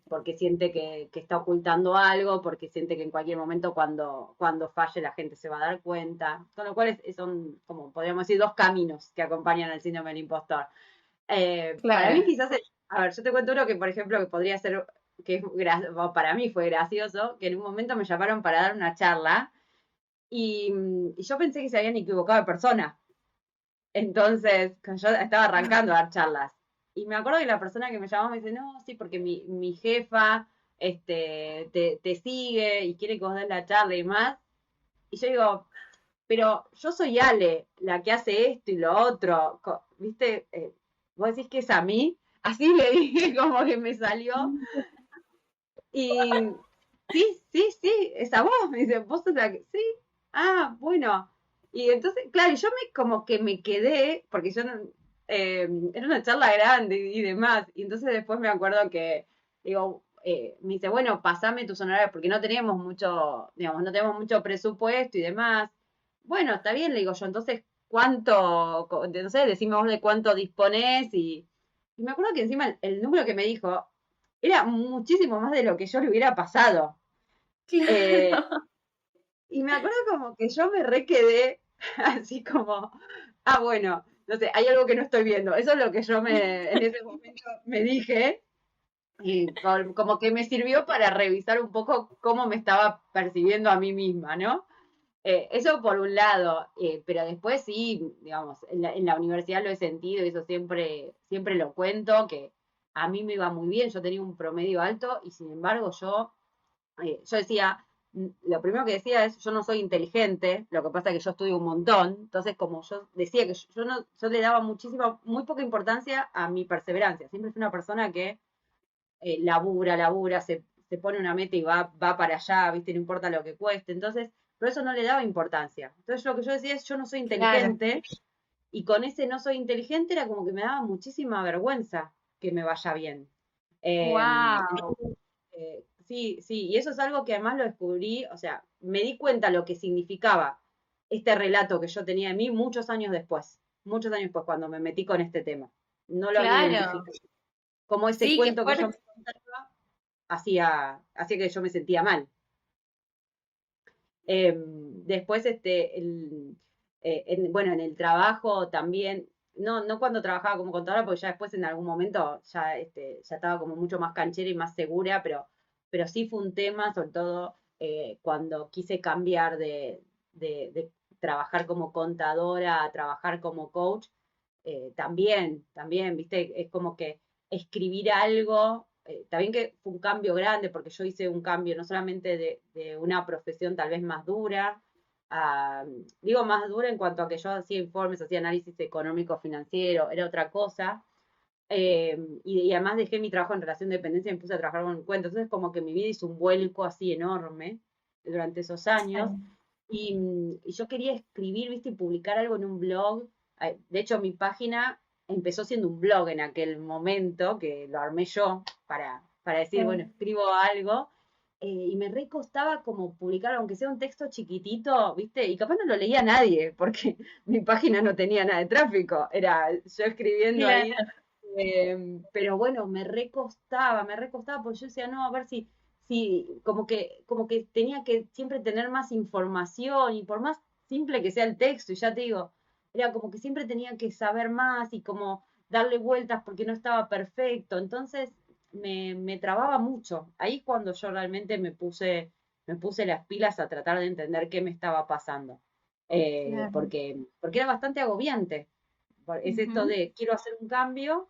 porque siente que está ocultando algo, porque siente que en cualquier momento cuando falle la gente se va a dar cuenta. Con lo cual son, como podríamos decir, dos caminos que acompañan al síndrome del impostor. Para mí claro. quizás, a ver, yo te cuento uno que, por ejemplo, que podría ser, para mí fue gracioso, que en un momento me llamaron para dar una charla y yo pensé que se habían equivocado de persona. Entonces, yo estaba arrancando a dar charlas. Y me acuerdo que la persona que me llamó me dice, no, sí, porque mi jefa te sigue y quiere que vos des la charla y más. Y yo digo, pero yo soy Ale, la que hace esto y lo otro. ¿Viste? Vos decís que es a mí. Así le dije, como que me salió. Y sí, sí, sí, es a vos. Me dice, vos sos la que. Sí, ah, bueno. Y entonces, claro, yo como que me quedé, porque yo no, era una charla grande y demás. Y entonces después me acuerdo que, digo, me dice, bueno, pasame tus honorarios, porque no teníamos mucho, digamos, no tenemos mucho presupuesto y demás. Bueno, está bien, le digo yo, entonces, cuánto, no sé, decime vos de cuánto disponés y me acuerdo que encima el número que me dijo era muchísimo más de lo que yo le hubiera pasado. Eh, Claro. y me acuerdo como que yo me re quedé así como, ah, bueno, no sé, hay algo que no estoy viendo. Eso es lo que yo en ese momento me dije. Y como que me sirvió para revisar un poco cómo me estaba percibiendo a mí misma, ¿no? Eso por un lado, pero después sí, digamos, en la universidad lo he sentido y eso siempre lo cuento, que a mí me iba muy bien, yo tenía un promedio alto y sin embargo yo decía, lo primero que decía es, yo no soy inteligente, lo que pasa es que yo estudio un montón, entonces como yo decía que yo no, yo le daba muy poca importancia a mi perseverancia, siempre fui una persona que labura, se pone una meta y va para allá, ¿viste? No importa lo que cueste. Entonces, por eso no le daba importancia. Entonces, lo que yo decía es, yo no soy Claro. inteligente, y con ese no soy inteligente era como que me daba muchísima vergüenza que me vaya bien. Wow. Sí, sí, y eso es algo que además lo descubrí, o sea, me di cuenta lo que significaba este relato que yo tenía de mí muchos años después, cuando me metí con este tema. No lo había Claro. identificado. Como ese Sí, qué cuento que yo fuerte. me contaba hacía que yo me sentía mal. Después, bueno, en el trabajo también, no cuando trabajaba como contadora, porque ya después en algún momento ya estaba como mucho más canchera y más segura, pero sí fue un tema, sobre todo cuando quise cambiar de trabajar como contadora a trabajar como coach, también, viste, es como que escribir algo, también que fue un cambio grande, porque yo hice un cambio no solamente de una profesión tal vez más dura, digo más dura en cuanto a que yo hacía informes, hacía análisis económico financiero, era otra cosa, y además dejé mi trabajo en relación de dependencia y me puse a trabajar con cuentas, entonces como que mi vida hizo un vuelco así enorme durante esos años, Sí. y yo quería escribir, viste, y publicar algo en un blog. De hecho, mi página empezó siendo un blog en aquel momento, que lo armé yo para decir, bueno, Sí. escribo algo. Y me recostaba como publicar, aunque sea un texto chiquitito, ¿viste? Y capaz no lo leía nadie, porque mi página no tenía nada de tráfico. Era yo escribiendo ahí. Claro. Pero bueno, me recostaba, porque yo decía, no, a ver si como que tenía que siempre tener más información, y por más simple que sea el texto, y ya te digo, era como que siempre tenía que saber más y como darle vueltas porque no estaba perfecto. Entonces me trababa mucho. Ahí es cuando yo realmente me puse las pilas a tratar de entender qué me estaba pasando. Claro. Porque era bastante agobiante. Es esto Ujú. de quiero hacer un cambio,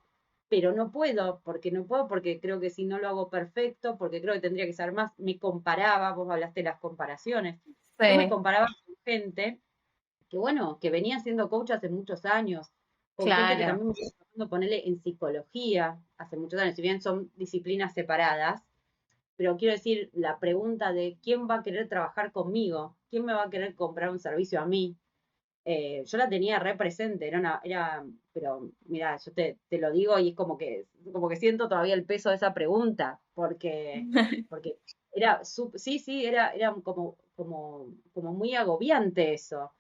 pero no puedo porque creo que si no lo hago perfecto, porque creo que tendría que saber más, me comparaba, vos hablaste de las comparaciones, yo me Sí. comparaba con gente que bueno, que venía siendo coach hace muchos años, con gente que Claro. también me está tratando, ponerle en psicología hace muchos años, si bien son disciplinas separadas, pero quiero decir, la pregunta de quién va a querer trabajar conmigo, quién me va a querer comprar un servicio a mí, yo la tenía re presente, pero mira, yo te lo digo y es como que siento todavía el peso de esa pregunta, porque sí, sí, era como muy agobiante eso.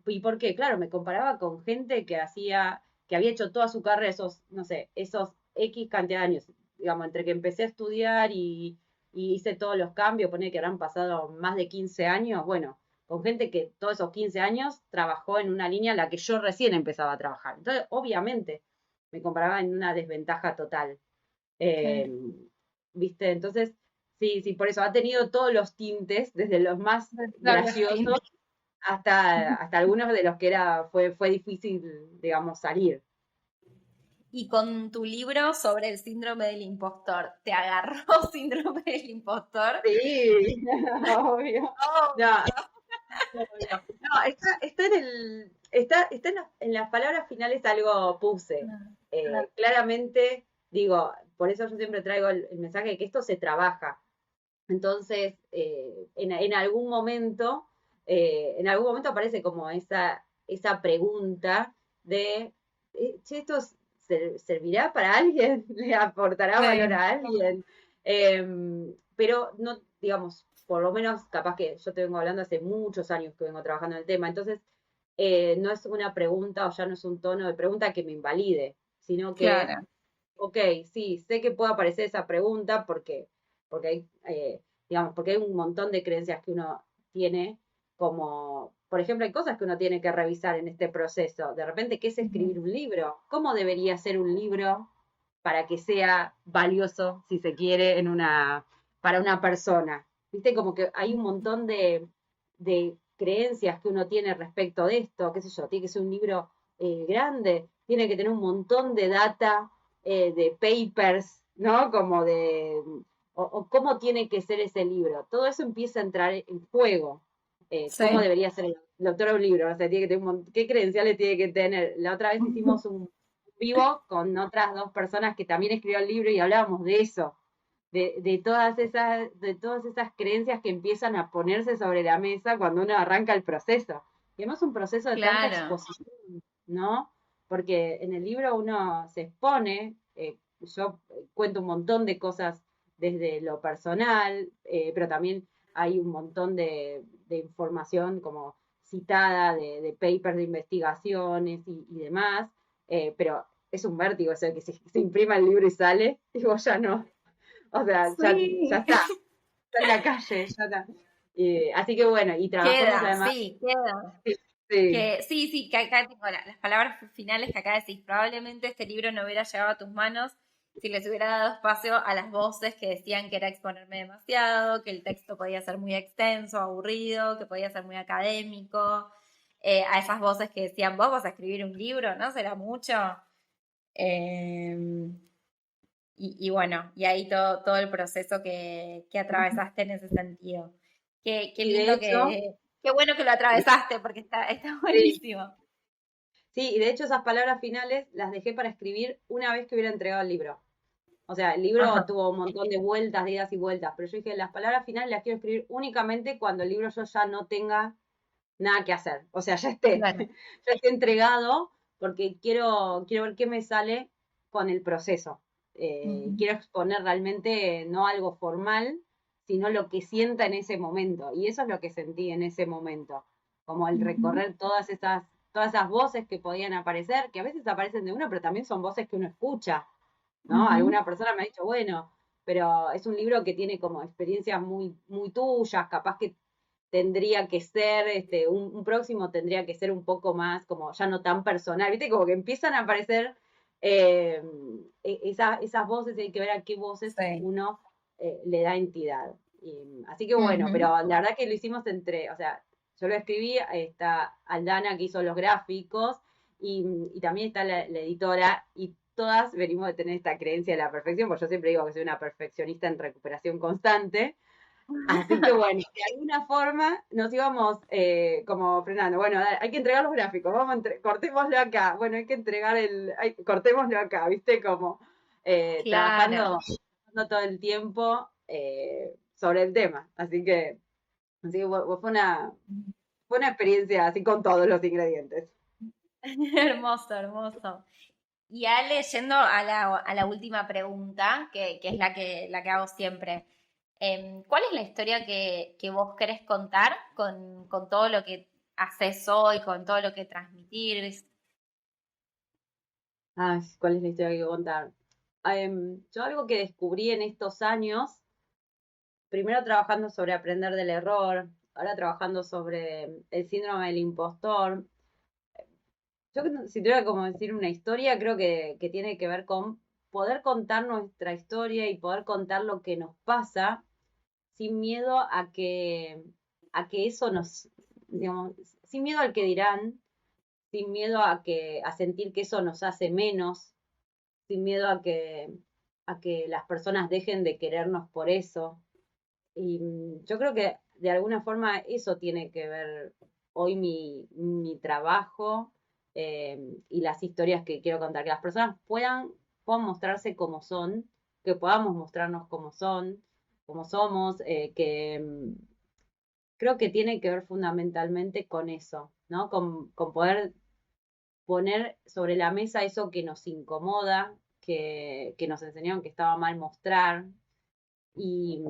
¿Y por qué? Claro, me comparaba con gente que había hecho toda su carrera, esos, no sé, esos X cantidad de años, digamos, entre que empecé a estudiar y hice todos los cambios, pone que habrán pasado más de 15 años, bueno, con gente que todos esos 15 años trabajó en una línea en la que yo recién empezaba a trabajar. Entonces, obviamente, me comparaba en una desventaja total. Eh, Claro. ¿Viste? Entonces, sí, sí, por eso ha tenido todos los tintes, desde los más De todos los graciosos tiempos. hasta algunos de los que fue difícil, digamos, salir. Y con tu libro sobre el síndrome del impostor, ¿te agarró síndrome del impostor? Sí, obvio. No, Obvio. obvio. No, está en las palabras finales algo puse. No. Claramente, digo, por eso yo siempre traigo el mensaje de que esto se trabaja. Entonces, en algún momento aparece como esa pregunta de, che, ¿esto servirá para alguien? ¿Le aportará valor Sí. a alguien? Pero no, digamos, por lo menos capaz que yo te vengo hablando hace muchos años que vengo trabajando en el tema, entonces no es una pregunta o ya no es un tono de pregunta que me invalide, sino que, Claro. ok, sí, sé que puede aparecer esa pregunta porque hay, digamos, porque hay un montón de creencias que uno tiene, como, por ejemplo, hay cosas que uno tiene que revisar en este proceso. De repente, ¿qué es Ujú. escribir un libro? ¿Cómo debería ser un libro para que sea valioso, si se quiere, para una persona? Viste, como que hay un montón de creencias que uno tiene respecto de esto, qué sé yo, tiene que ser un libro grande, tiene que tener un montón de data, de papers, ¿no? Como o cómo tiene que ser ese libro. Todo eso empieza a entrar en juego. ¿Cómo Sí. debería ser el autor de un libro? O sea, tiene que tener ¿qué credenciales tiene que tener? La otra vez hicimos un vivo con otras dos personas que también escribieron el libro y hablábamos de eso, de todas esas creencias que empiezan a ponerse sobre la mesa cuando uno arranca el proceso. Y además un proceso de tanta Claro. exposición, ¿no? Porque en el libro uno se expone, yo cuento un montón de cosas desde lo personal, pero también hay un montón de información como citada, de papers de investigaciones y demás, pero es un vértigo eso de que se imprima el libro y sale, y vos ya no, o sea, ya Sí. está en la calle, ya está. Así que bueno, y trabajamos Queda, además, sí, queda. sí, sí, Que sí, sí, que acá tengo las palabras finales que acá decís. Probablemente este libro no hubiera llegado a tus manos si les hubiera dado espacio a las voces que decían que era exponerme demasiado, que el texto podía ser muy extenso, aburrido, que podía ser muy académico, a esas voces que decían, vos vas a escribir un libro, ¿no? ¿Será mucho? Eh, y bueno, y ahí todo el proceso que atravesaste en ese sentido. Qué y de lindo hecho, qué bueno que lo atravesaste, porque está sí, buenísimo. sí, y de hecho esas palabras finales las dejé para escribir una vez que hubiera entregado el libro. O sea, el libro Ajá. tuvo un montón de vueltas, de idas y vueltas, pero yo dije, las palabras finales las quiero escribir únicamente cuando el libro yo ya no tenga nada que hacer. O sea, Claro. ya esté entregado, porque quiero ver qué me sale con el proceso. Ujú. Quiero exponer realmente no algo formal, sino lo que sienta en ese momento. Y eso es lo que sentí en ese momento. Como el Ujú. recorrer todas esas voces que podían aparecer, que a veces aparecen de uno, pero también son voces que uno escucha, ¿no? Ujú. Alguna persona me ha dicho, bueno, pero es un libro que tiene como experiencias muy, muy tuyas, capaz que tendría que ser, un próximo tendría que ser un poco más, como ya no tan personal, ¿viste? Como que empiezan a aparecer eh, esas voces, y hay que ver a qué voces Sí. uno le da entidad. Así que bueno, Ujú. pero la verdad que lo hicimos o sea, yo lo escribí, está Aldana que hizo los gráficos y también está la editora y todas venimos de tener esta creencia de la perfección, porque yo siempre digo que soy una perfeccionista en recuperación constante. Así que bueno, de alguna forma nos íbamos como frenando. Bueno, dale, hay que entregar los gráficos, cortémoslo acá. Bueno, hay que entregar cortémoslo acá, ¿viste? Como Claro. trabajando todo el tiempo sobre el tema. Así que fue una experiencia así con todos los ingredientes. Hermoso, hermoso. Y Ale, yendo a la última pregunta, que es la que hago siempre. ¿Cuál es la historia que vos querés contar con todo lo que haces hoy, con todo lo que transmitís? Ay, ¿cuál es la historia que quiero contar? Yo algo que descubrí en estos años, primero trabajando sobre aprender del error, ahora trabajando sobre el síndrome del impostor. Si tuviera como decir una historia, creo que tiene que ver con poder contar nuestra historia y poder contar lo que nos pasa sin miedo a que eso digamos, sin miedo al que dirán, sin miedo a sentir que eso nos hace menos, sin miedo a que las personas dejen de querernos por eso. Y yo creo que de alguna forma eso tiene que ver hoy mi trabajo y las historias que quiero contar, que las personas puedan mostrarse como son, que podamos mostrarnos como somos, que creo que tiene que ver fundamentalmente con eso, ¿no? Con poder poner sobre la mesa eso que nos incomoda, que nos enseñaron que estaba mal mostrar. Y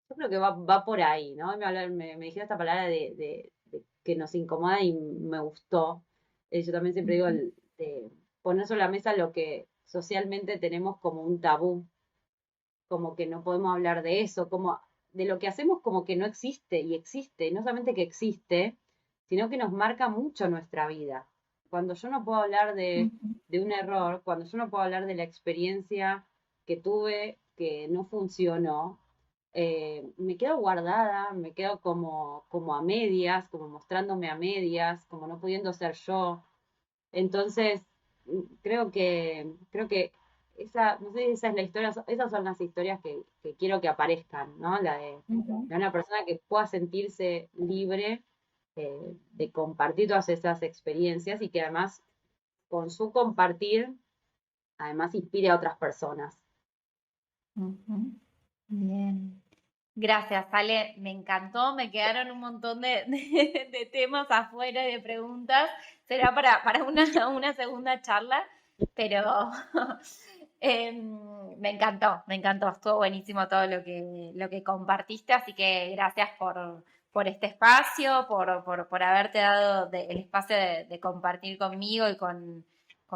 yo creo que va por ahí, ¿no? Me dijiste esta palabra de que nos incomoda y me gustó. Yo también siempre digo de poner sobre la mesa lo que socialmente tenemos como un tabú, como que no podemos hablar de eso, como de lo que hacemos como que no existe y existe, y no solamente que existe, sino que nos marca mucho nuestra vida. Cuando yo no puedo hablar de un error, cuando yo no puedo hablar de la experiencia que tuve que no funcionó, me quedo guardada, me quedo como a medias, como mostrándome a medias, como no pudiendo ser yo. Entonces, creo que esa, no sé si esa es la historia, esas son las historias que quiero que aparezcan, ¿no? La de una persona que pueda sentirse libre de compartir todas esas experiencias y que además con su compartir, además inspire a otras personas. Ujú. Bien. Gracias, Ale. Me encantó. Me quedaron un montón de temas afuera y de preguntas. Será para una segunda charla, pero me encantó, me encantó. Estuvo buenísimo todo lo que compartiste, así que gracias por este espacio, por haberte dado el espacio de compartir conmigo y con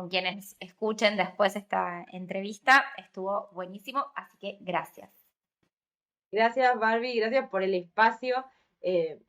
quienes escuchen después esta entrevista. Estuvo buenísimo, así que gracias. Gracias, Barbie, gracias por el espacio.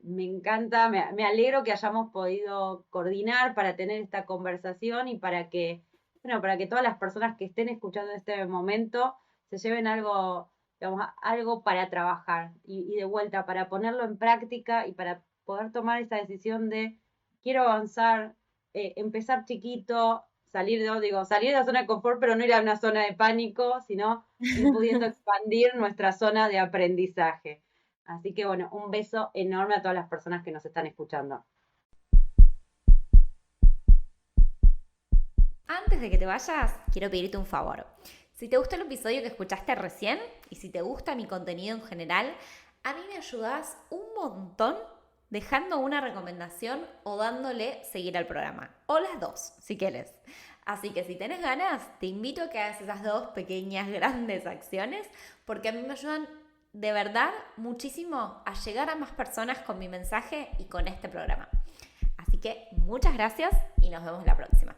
Me encanta, me alegro que hayamos podido coordinar para tener esta conversación y bueno, para que todas las personas que estén escuchando en este momento se lleven algo, digamos, algo para trabajar y de vuelta, para ponerlo en práctica y para poder tomar esa decisión de quiero avanzar, empezar chiquito, salir de la zona de confort, pero no ir a una zona de pánico, sino ir pudiendo expandir nuestra zona de aprendizaje. Así que bueno, un beso enorme a todas las personas que nos están escuchando. Antes de que te vayas, quiero pedirte un favor. Si te gustó el episodio que escuchaste recién y si te gusta mi contenido en general, a mí me ayudas un montón dejando una recomendación o dándole seguir al programa. O las dos, si quieres. Así que si tenés ganas, te invito a que hagas esas dos pequeñas, grandes acciones porque a mí me ayudan de verdad muchísimo a llegar a más personas con mi mensaje y con este programa. Así que muchas gracias y nos vemos la próxima.